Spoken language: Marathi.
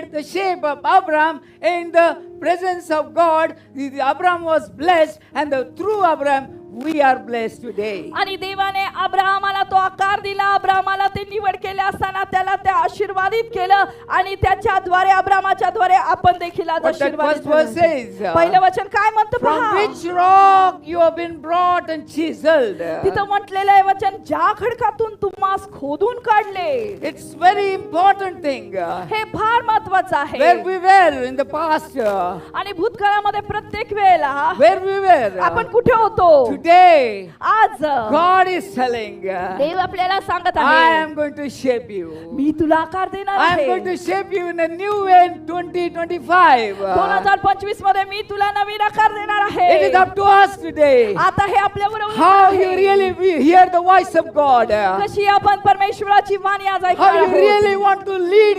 made the shape of Abraham in the presence of God. Abraham was blessed, and through Abraham we are blessed today. आणि देवाने अब्राहमाला तो आकार दिला, अब्राहमाला ते निवड केले असताना त्याला ते आशीर्वादित केलं आणि त्याच्याद्वारे अब्राहमाच्या द्वारे आपण देखील आज But that आशीर्वादित first verse झालो. says, पहिलं वचन काय म्हणतं from पहा. which rock you have been brought and chiseled. तिथं म्हटलेलं आहे वचन, ज्या खडकातून तुम्हास खोदून काढले. It's very important thing. हे फार महत्वाचं आहे. Where we were in the past, आणि भूतकाळामध्ये प्रत्येक वेळेला where we were, आपण कुठे होतो. today आज God is telling, देव आपल्याला सांगत I आहे, am going to shape you. मी तुला आकार देणार I am आहे. going to shape you in a new way in 2025. 2025 मध्ये मी तुला नवीन आकार देणार It is आहे. up to us today. आता हे आपल्यावर अवलंबून How you आहे. really hear the voice of God. कशी आपण परमेश्वराची वाणी आज How ऐकणार you आहोत. really want to lead